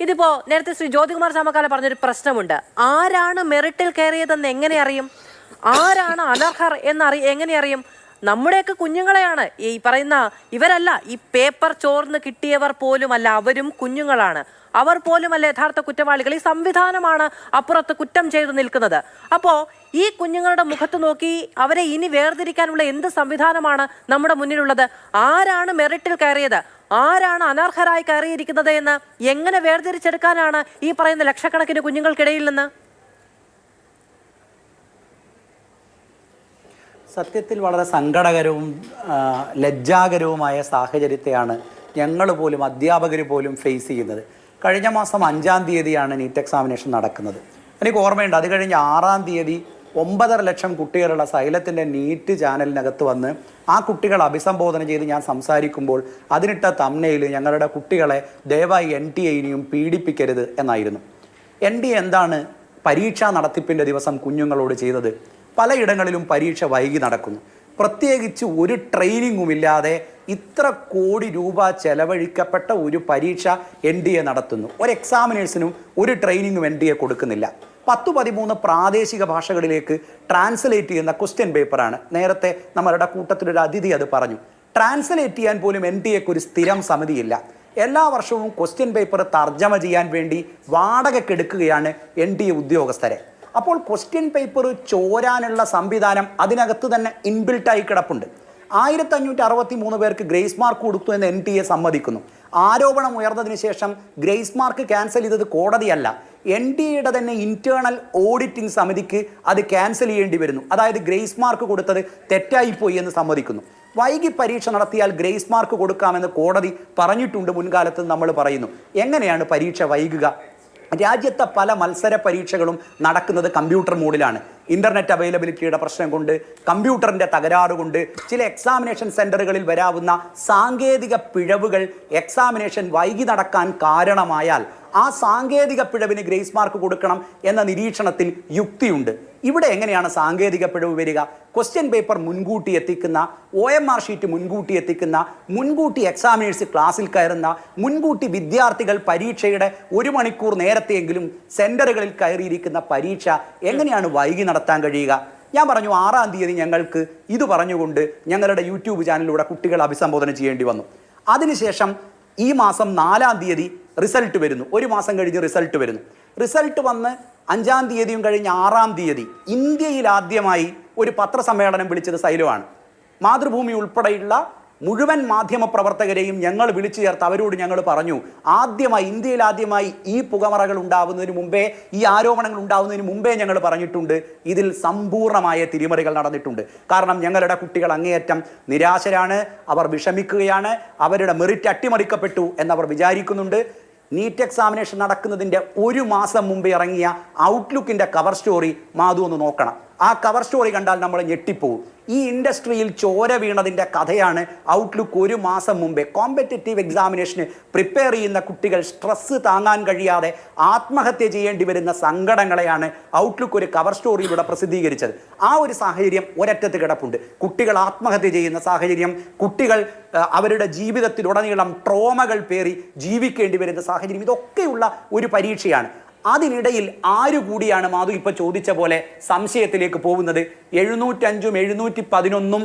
ഇതിപ്പോ നേരത്തെ ശ്രീ ജ്യോതികുമാർ ചാമക്കാല പറഞ്ഞൊരു പ്രശ്നമുണ്ട്. ആരാണ് മെറിറ്റിൽ കയറിയതെന്ന് എങ്ങനെ അറിയും? ആരാണ് അനർഹർ എങ്ങനെ അറിയും? നമ്മുടെയൊക്കെ കുഞ്ഞുങ്ങളെയാണ് ഈ പറയുന്ന ഇവരല്ല, ഈ പേപ്പർ ചോർന്ന് കിട്ടിയവർ പോലുമല്ല, അവരും കുഞ്ഞുങ്ങളാണ്. അവർ പോലുമല്ല യഥാർത്ഥ കുറ്റവാളികൾ. ഈ സംവിധാനമാണ് അപ്പുറത്ത് കുറ്റം ചെയ്തു നിൽക്കുന്നത്. അപ്പോൾ ഈ കുഞ്ഞുങ്ങളുടെ മുഖത്ത് നോക്കി അവരെ ഇനി വേർതിരിക്കാനുള്ള എന്ത് സംവിധാനമാണ് നമ്മുടെ മുന്നിലുള്ളത്? ആരാണ് മെറിറ്റിൽ കയറിയത്, ആരാണ് അനർഹരായി കയറിയിരിക്കുന്നത് എന്ന് എങ്ങനെ വേർതിരിച്ചെടുക്കാനാണ് ഈ പറയുന്ന ലക്ഷക്കണക്കിന് കുഞ്ഞുങ്ങൾക്കിടയിൽ നിന്ന്? സത്യത്തിൽ വളരെ സങ്കടകരവും ലജ്ജാകരവുമായ സാഹചര്യത്തെയാണ് ഞങ്ങൾ പോലും അധ്യാപകർ പോലും ഫേസ് ചെയ്യുന്നത്. കഴിഞ്ഞ മാസം 5-ാം തീയതിയാണ് നീറ്റ് എക്സാമിനേഷൻ നടക്കുന്നത്. എനിക്ക് ഓർമ്മയുണ്ട്, അത് കഴിഞ്ഞ് 6-ാം തീയതി 9.5 ലക്ഷം കുട്ടികളുള്ള സൈലത്തിൻ്റെ നീറ്റ് ചാനലിനകത്ത് വന്ന് ആ കുട്ടികളെ അഭിസംബോധന ചെയ്ത് ഞാൻ സംസാരിക്കുമ്പോൾ അതിനിട്ട തംബ്നെയിൽ ഞങ്ങളുടെ കുട്ടികളെ ദയവായി NTA പീഡിപ്പിക്കരുത് എന്നായിരുന്നു. NTA എന്താണ് പരീക്ഷാ നടത്തിപ്പിൻ്റെ ദിവസം കുഞ്ഞുങ്ങളോട് ചെയ്തത്? പലയിടങ്ങളിലും പരീക്ഷ വൈകി നടക്കുന്നു. പ്രത്യേകിച്ച് ഒരു ട്രെയിനിങ്ങുമില്ലാതെ ഇത്ര കോടി രൂപ ചെലവഴിക്കപ്പെട്ട ഒരു പരീക്ഷ NTA നടത്തുന്നു. ഒരു എക്സാമിനേഴ്സിനും ഒരു ട്രെയിനിങ്ങും NTA കൊടുക്കുന്നില്ല. 10-13 പ്രാദേശിക ഭാഷകളിലേക്ക് ട്രാൻസ്ലേറ്റ് ചെയ്യുന്ന ക്വസ്റ്റ്യൻ പേപ്പറാണ്. നേരത്തെ നമ്മളുടെ കൂട്ടത്തിലൊരു അതിഥി അത് പറഞ്ഞു. ട്രാൻസ്ലേറ്റ് ചെയ്യാൻ പോലും NTAക്ക് ഒരു സ്ഥിരം സമിതിയില്ല. എല്ലാ വർഷവും ക്വസ്റ്റ്യൻ പേപ്പർ തർജ്ജമ ചെയ്യാൻ വേണ്ടി വാടകയ്ക്കെടുക്കുകയാണ് NTA ഉദ്യോഗസ്ഥരെ. അപ്പോൾ ക്വസ്റ്റ്യൻ പേപ്പർ ചോരാനുള്ള സംവിധാനം അതിനകത്ത് തന്നെ ഇൻബിൽട്ടായി കിടപ്പുണ്ട്. 1563 പേർക്ക് ഗ്രേസ് മാർക്ക് കൊടുത്തു എന്ന് NTA സമ്മതിക്കുന്നു. ആരോപണം ഉയർന്നതിന് ശേഷം ഗ്രേസ് മാർക്ക് ക്യാൻസൽ ചെയ്തത് കോടതിയല്ല, NTAയുടെ തന്നെ ഇന്റേണൽ ഓഡിറ്റിംഗ് സമിതിക്ക് അത് ക്യാൻസൽ ചെയ്യേണ്ടി വരുന്നു. അതായത് ഗ്രേസ് മാർക്ക് കൊടുത്തത് തെറ്റായിപ്പോയി എന്ന് സമ്മതിക്കുന്നു. വൈകി പരീക്ഷ നടത്തിയാൽ ഗ്രേസ് മാർക്ക് കൊടുക്കാമെന്ന് കോടതി പറഞ്ഞിട്ടുണ്ട് മുൻകാലത്ത്. നമ്മൾ പറയുന്നു, എങ്ങനെയാണ് പരീക്ഷ വൈകുക? രാജ്യത്തെ പല മത്സര പരീക്ഷകളും നടക്കുന്നത് കമ്പ്യൂട്ടർ മോഡിലാണ്. ഇൻ്റർനെറ്റ് അവൈലബിലിറ്റിയുടെ പ്രശ്നം കൊണ്ട്, കമ്പ്യൂട്ടറിൻ്റെ തകരാറ് കൊണ്ട്, ചില എക്സാമിനേഷൻ സെൻറ്ററുകളിൽ വരാവുന്ന സാങ്കേതിക പിഴവുകൾ എക്സാമിനേഷൻ വൈകി നടക്കാൻ കാരണമായാൽ ആ സാങ്കേതിക പിഴവിന് ഗ്രേസ് മാർക്ക് കൊടുക്കണം എന്ന നിരീക്ഷണത്തിൽ യുക്തിയുണ്ട്. ഇവിടെ എങ്ങനെയാണ് സാങ്കേതിക പിഴവ് വരിക? ക്വസ്റ്റ്യൻ പേപ്പർ മുൻകൂട്ടി എത്തിക്കുന്ന, OMR ഷീറ്റ് മുൻകൂട്ടി എത്തിക്കുന്ന, മുൻകൂട്ടി എക്സാമിനേഴ്സ് ക്ലാസ്സിൽ കയറുന്ന, മുൻകൂട്ടി വിദ്യാർത്ഥികൾ പരീക്ഷയുടെ 1 മണിക്കൂർ നേരത്തെയെങ്കിലും സെൻറ്ററുകളിൽ കയറിയിരിക്കുന്ന പരീക്ഷ എങ്ങനെയാണ് വൈകി നടത്താൻ കഴിയുക? ഞാൻ പറഞ്ഞു, 6-ാം തീയതി ഞങ്ങൾക്ക് ഇത് പറഞ്ഞുകൊണ്ട് ഞങ്ങളുടെ യൂട്യൂബ് ചാനലിലൂടെ കുട്ടികളെ അഭിസംബോധന ചെയ്യേണ്ടി വന്നു. അതിനുശേഷം ഈ മാസം 4-ാം തീയതി റിസൾട്ട് വരുന്നു. 1 മാസം കഴിഞ്ഞ് റിസൾട്ട് വരുന്നു. റിസൾട്ട് വന്ന് 5-ാം തീയതിയും കഴിഞ്ഞ് 6-ാം തീയതി ഇന്ത്യയിൽ ആദ്യമായി ഒരു പത്രസമ്മേളനം വിളിച്ചത് സൈലോ ആണ്. മാതൃഭൂമി ഉൾപ്പെടെയുള്ള മുഴുവൻ മാധ്യമ പ്രവർത്തകരെയും ഞങ്ങൾ വിളിച്ചു ചേർത്ത് അവരോട് ഞങ്ങൾ പറഞ്ഞു, ഇന്ത്യയിൽ ആദ്യമായി ഈ പുകമറകൾ ഉണ്ടാവുന്നതിന് മുമ്പേ, ഈ ആരോപണങ്ങൾ ഉണ്ടാവുന്നതിന് മുമ്പേ ഞങ്ങൾ പറഞ്ഞിട്ടുണ്ട്, ഇതിൽ സമ്പൂർണ്ണമായ തിരിമറികൾ നടന്നിട്ടുണ്ട്. കാരണം ഞങ്ങളുടെ കുട്ടികൾ അങ്ങേയറ്റം നിരാശരാണ്, അവർ വിഷമിക്കുകയാണ്, അവരുടെ മെറിറ്റ് അട്ടിമറിക്കപ്പെട്ടു എന്നവർ വിചാരിക്കുന്നുണ്ട്. നീറ്റ് എക്സാമിനേഷൻ നടക്കുന്നതിൻ്റെ 1 മാസം മുമ്പേ ഇറങ്ങിയ ഔട്ട്ലുക്കിൻ്റെ കവർ സ്റ്റോറി മാധു ഒന്ന് നോക്കണം. ആ കവർ സ്റ്റോറി കണ്ടാൽ നമ്മൾ ഞെട്ടിപ്പോവും. ഈ ഇൻഡസ്ട്രിയിൽ ചോര വീണതിൻ്റെ കഥയാണ് ഔട്ട്ലുക്ക് 1 മാസം മുമ്പേ. കോമ്പറ്റേറ്റീവ് എക്സാമിനേഷന് പ്രിപ്പയർ ചെയ്യുന്ന കുട്ടികൾ സ്ട്രെസ്സ് താങ്ങാൻ കഴിയാതെ ആത്മഹത്യ ചെയ്യേണ്ടി വരുന്ന സങ്കടങ്ങളെയാണ് ഔട്ട്ലുക്ക് ഒരു കവർ സ്റ്റോറിയിലൂടെ പ്രസിദ്ധീകരിച്ചത്. ആ ഒരു സാഹചര്യം ഒരറ്റത്ത് കിടപ്പുണ്ട്. കുട്ടികൾ ആത്മഹത്യ ചെയ്യുന്ന സാഹചര്യം, കുട്ടികൾ അവരുടെ ജീവിതത്തിലുടനീളം ട്രോമകൾ പേറി ജീവിക്കേണ്ടി വരുന്ന സാഹചര്യം, ഇതൊക്കെയുള്ള ഒരു പരീക്ഷയാണ്. അതിനിടയിൽ ആരു കൂടിയാണ് മാധു ഇപ്പോൾ ചോദിച്ച പോലെ സംശയത്തിലേക്ക് പോകുന്നത്? 705ഉം 711ഉം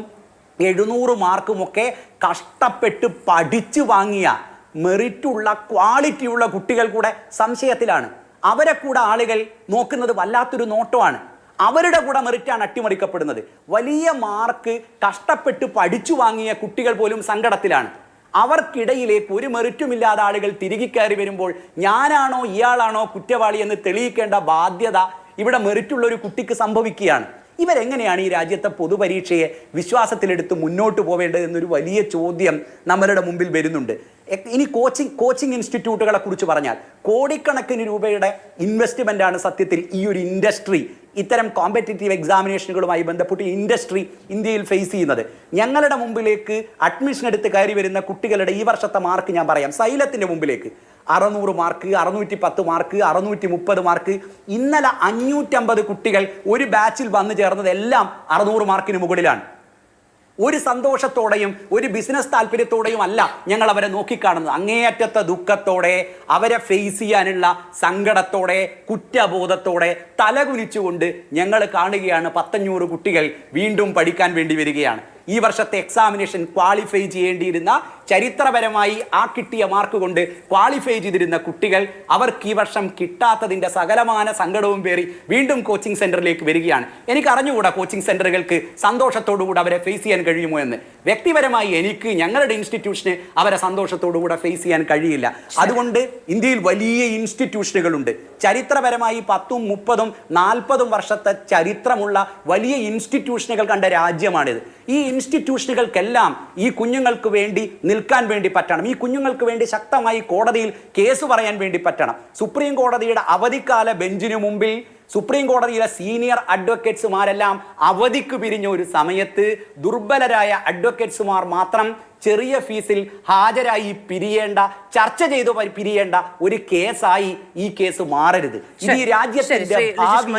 700 മാർക്കുമൊക്കെ കഷ്ടപ്പെട്ട് പഠിച്ചു വാങ്ങിയ മെറിറ്റുള്ള ക്വാളിറ്റിയുള്ള കുട്ടികൾ കൂടെ സംശയത്തിലാണ്. അവരെ കൂടെ ആളുകൾ നോക്കുന്നത് വല്ലാത്തൊരു നോട്ടമാണ്. അവരുടെ കൂടെ മെറിറ്റാണ് അട്ടിമറിക്കപ്പെടുന്നത്. വലിയ മാർക്ക് കഷ്ടപ്പെട്ട് പഠിച്ചു വാങ്ങിയ കുട്ടികൾ പോലും സങ്കടത്തിലാണ്. അവർക്കിടയിലേക്ക് ഒരു മെറിറ്റുമില്ലാതെ ആളുകൾ തിരികെ കയറി വരുമ്പോൾ ഞാനാണോ ഇയാളാണോ കുറ്റവാളി എന്ന് തെളിയിക്കേണ്ട ബാധ്യത ഇവിടെ മെറിറ്റുള്ള ഒരു കുട്ടിക്ക് സംഭവിക്കുകയാണ്. ഇവരെങ്ങനെയാണ് ഈ രാജ്യത്തെ പൊതുപരീക്ഷയെ വിശ്വാസത്തിലെടുത്ത് മുന്നോട്ട് പോവേണ്ടത് എന്നൊരു വലിയ ചോദ്യം നമ്മളുടെ മുമ്പിൽ വരുന്നുണ്ട്. ഇനി കോച്ചിങ് ഇൻസ്റ്റിറ്റ്യൂട്ടുകളെ കുറിച്ച് പറഞ്ഞാൽ കോടിക്കണക്കിന് രൂപയുടെ ഇൻവെസ്റ്റ്മെൻ്റാണ് സത്യത്തിൽ ഈ ഒരു ഇൻഡസ്ട്രി, ഇത്തരം കോമ്പറ്റേറ്റീവ് എക്സാമിനേഷനുകളുമായി ബന്ധപ്പെട്ട് ഇൻഡസ്ട്രി ഇന്ത്യയിൽ ഫേസ് ചെയ്യുന്നത്. ഞങ്ങളുടെ മുമ്പിലേക്ക് അഡ്മിഷൻ എടുത്ത് കയറി വരുന്ന കുട്ടികളുടെ ഈ വർഷത്തെ മാർക്ക് ഞാൻ പറയാം. സൈലത്തിൻ്റെ മുമ്പിലേക്ക് 600 മാർക്ക്, 610 മാർക്ക്, 630 മാർക്ക്. ഇന്നലെ 550 കുട്ടികൾ ഒരു ബാച്ചിൽ വന്നു ചേർന്നതെല്ലാം 600 മാർക്കിന് മുകളിലാണ്. ഒരു സന്തോഷത്തോടെയും ഒരു ബിസിനസ് താല്പര്യത്തോടെയും അല്ല ഞങ്ങൾ അവരെ നോക്കിക്കാണുന്നത്. അങ്ങേയറ്റത്തെ ദുഃഖത്തോടെ, അവരെ ഫേസ് ചെയ്യാനുള്ള സങ്കടത്തോടെ, കുറ്റബോധത്തോടെ, തലകുനിച്ചുകൊണ്ട് ഞങ്ങൾ കാണുകയാണ് 500 കുട്ടികൾ വീണ്ടും പഠിക്കാൻ വേണ്ടി വരികയാണ്. ഈ വർഷത്തെ എക്സാമിനേഷൻ ക്വാളിഫൈ ചെയ്യേണ്ടിയിരുന്ന, ചരിത്രപരമായി ആ കിട്ടിയ മാർക്ക് കൊണ്ട് ക്വാളിഫൈ ചെയ്തിരുന്ന കുട്ടികൾ അവർക്ക് ഈ വർഷം കിട്ടാത്തതിൻ്റെ സകലമാന സങ്കടവും പേറി വീണ്ടും കോച്ചിങ് സെന്ററിലേക്ക് വരികയാണ്. എനിക്ക് അറിഞ്ഞുകൂടാ കോച്ചിങ് സെന്ററുകൾക്ക് സന്തോഷത്തോടുകൂടി അവരെ ഫേസ് ചെയ്യാൻ കഴിയുമോ എന്ന്. വ്യക്തിപരമായി എനിക്ക് ഞങ്ങളുടെ ഇൻസ്റ്റിറ്റ്യൂഷന് അവരെ സന്തോഷത്തോടുകൂടെ ഫേസ് ചെയ്യാൻ കഴിയില്ല. അതുകൊണ്ട് ഇന്ത്യയിൽ വലിയ ഇൻസ്റ്റിറ്റ്യൂഷനുകളുണ്ട്. ചരിത്രപരമായി 10, 30, 40 വർഷത്തെ ചരിത്രമുള്ള വലിയ ഇൻസ്റ്റിറ്റ്യൂഷനുകൾ കണ്ട രാജ്യമാണിത്. ഈ ഇൻസ്റ്റിറ്റ്യൂഷനുകൾക്കെല്ലാം ഈ കുഞ്ഞുങ്ങൾക്ക് വേണ്ടി നിൽക്കാൻ വേണ്ടി പറ്റണം. ഈ കുഞ്ഞുങ്ങൾക്ക് വേണ്ടി ശക്തമായി കോടതിയിൽ കേസ് പറയാൻ വേണ്ടി പറ്റണം. സുപ്രീം കോടതിയുടെ അവധിക്കാല ബെഞ്ചിനു മുമ്പിൽ സുപ്രീം കോടതിയിലെ സീനിയർ അഡ്വക്കേറ്റ്സുമാരെല്ലാം അവധിക്ക് പിരിഞ്ഞ ഒരു സമയത്ത് ദുർബലരായ അഡ്വക്കേറ്റ്സുമാർ മാത്രം ചെറിയ ഫീസിൽ ഹാജരായി പിരിയേണ്ട, ചർച്ച ചെയ്തു പിരിയേണ്ട ഒരു കേസായി ഈ കേസ് മാറരുത്. ഇത് ഈ രാജ്യത്തിന്റെ ഭാവി